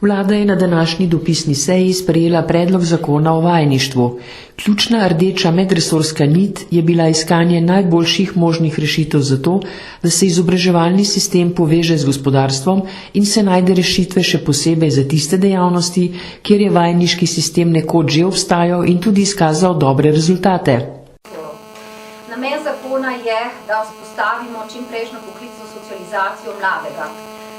Vlada je na današnji dopisni seji sprejela predlog zakona o vajeništvu. Ključna rdeča medresorska nit je bila iskanje najboljših možnih rešitev za to, da se izobraževalni sistem poveže z gospodarstvom in se najde rešitve še posebej za tiste dejavnosti, kjer je vajeniški sistem nekoč že obstajal in tudi izkazal dobre rezultate. Namen zakona je, da vzpostavimo čimprejšnjo poklicno socializacijo mladega.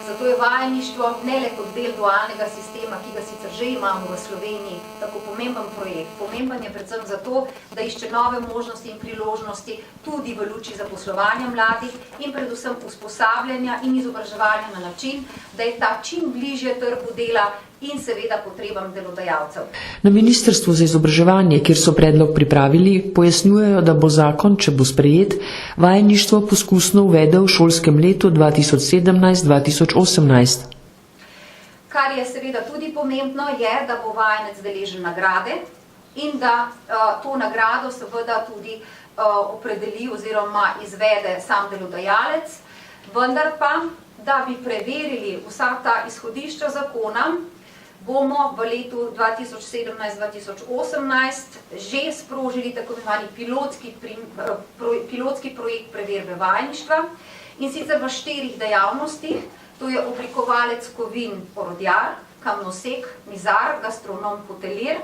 Zato je vajeništvo ne le kot del dualnega sistema, ki ga sicer že imamo v Sloveniji, tako pomemben projekt. Pomemben je predvsem zato, da išče nove možnosti in priložnosti tudi v luči zaposlovanja mladih in predvsem usposabljanja in izobraževanja na način, da je ta čim bližje trgu dela in seveda potrebam delodajalcev. Na Ministrstvu za izobraževanje, kjer so predlog pripravili, pojasnjujejo, da bo zakon, če bo sprejet, vajeništvo poskusno uvedel v šolskem letu 2017-2018. Kar je seveda tudi pomembno je, da bo vajenec deležen nagrade in da to nagrado seveda tudi opredeli oziroma izvede sam delodajalec, vendar pa, da bi preverili vsa ta izhodišča zakona, bomo v letu 2017-2018 že sprožili tako imenovani pilotski projekt preverbe vajeništva in sicer v 4 dejavnostih, to je oblikovalec kovin orodjar, kamnosek, mizar, gastronom, hotelier.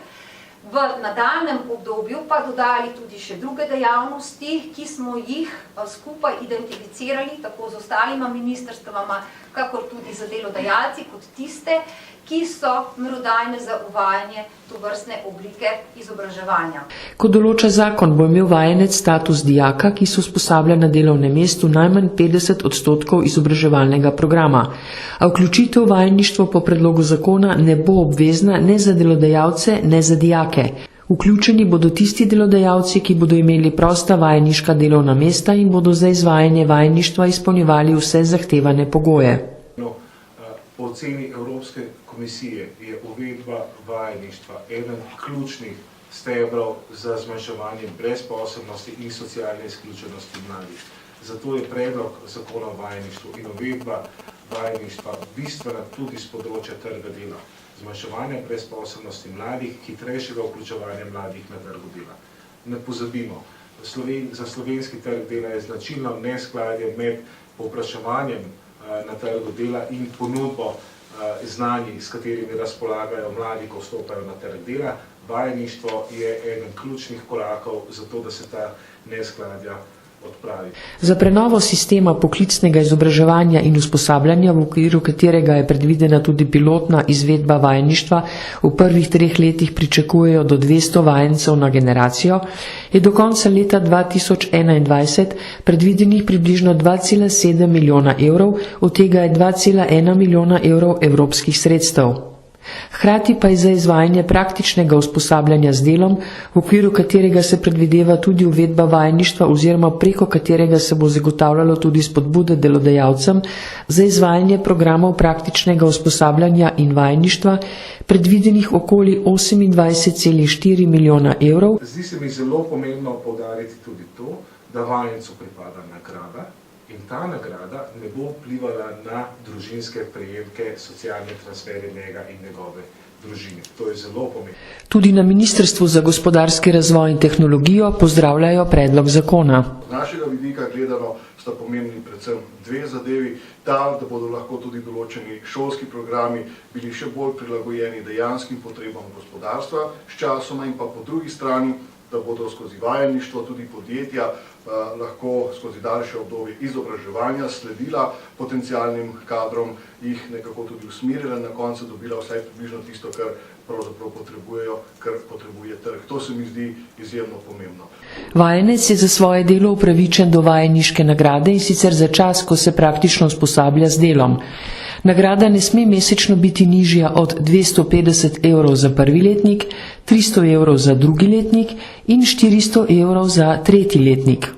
V nadaljnjem obdobju pa dodali tudi še druge dejavnosti, ki smo jih skupaj identificirali, tako z ostalima ministrstvama, kakor tudi z delodajalci, kot tiste, ki so merodajne za uvajanje tovrstne oblike izobraževanja. Kot določa zakon, bo imel vajenec status dijaka, ki se usposablja na delovnem mestu najmanj 50% izobraževalnega programa. A vključitev v vajeništvo po predlogu zakona ne bo obvezna ne za delodajalce, ne za dijake. Vključeni bodo tisti delodajalci, ki bodo imeli prosta vajeniška delovna mesta in bodo za izvajanje vajeništva izpolnjevali vse zahtevane pogoje. Po oceni Evropske komisije je uvedba vajeništva eden ključnih stebrov za zmanjševanje brezposelnosti in socialne izključenosti mladih. Zato je predlog zakona o vajeništvu in uvedba vajeništva bistvena tudi z področja trga dela, zmanjševanja brezposelnosti mladih, hitrejšega vključevanja mladih na trgu dela. Ne pozabimo, za slovenski trg dela je značilno neskladje med povpraševanjem na trgu dela in ponudbo znanji, s katerimi razpolagajo mladi, ko vstopajo na trg dela. Vajeništvo je eden ključnih korakov za to, da se ta neskladja odpravi. Za prenovo sistema poklicnega izobraževanja in usposabljanja, v okviru katerega je predvidena tudi pilotna izvedba vajeništva, v prvih 3 letih pričakujejo do 200 vajencev na generacijo, je do konca leta 2021 predvidenih približno 2,7 milijona evrov, od tega je 2,1 milijona evrov evropskih sredstev. Hkrati pa je za izvajanje praktičnega usposabljanja z delom, v okviru katerega se predvideva tudi uvedba vajeništva oziroma preko katerega se bo zagotavljalo tudi spodbude delodajalcem za izvajanje programov praktičnega usposabljanja in vajeništva, predvidenih okoli 28,4 milijona evrov. Zdi se mi zelo pomembno poudariti tudi to, da vajencu pripada nagrada, in ta nagrada ne bo vplivala na družinske prejemke, socialne transferje njega in njegove družine. To je zelo pomembno. Tudi na Ministrstvu za gospodarski razvoj in tehnologijo pozdravljajo predlog zakona. Z našega vidika gledano sta pomembni predvsem 2 zadevi. Ta, da bodo lahko tudi določeni šolski programi bili še bolj prilagojeni dejanskim potrebam gospodarstva s časoma in pa po drugi strani, da bodo skozi vajeništvo tudi podjetja lahko skozi daljše obdobje izobraževanja sledila potencialnim kadrom, jih nekako tudi usmerila, na koncu dobila vsaj približno tisto, kar pravzaprav potrebujejo, kar potrebuje trg. To se mi zdi izjemno pomembno. Vajenec je za svoje delo upravičen do vajeniške nagrade in sicer za čas, ko se praktično usposablja z delom. Nagrada ne sme mesečno biti nižja od 250 evrov za prvi letnik, 300 evrov za drugi letnik in 400 evrov za tretji letnik.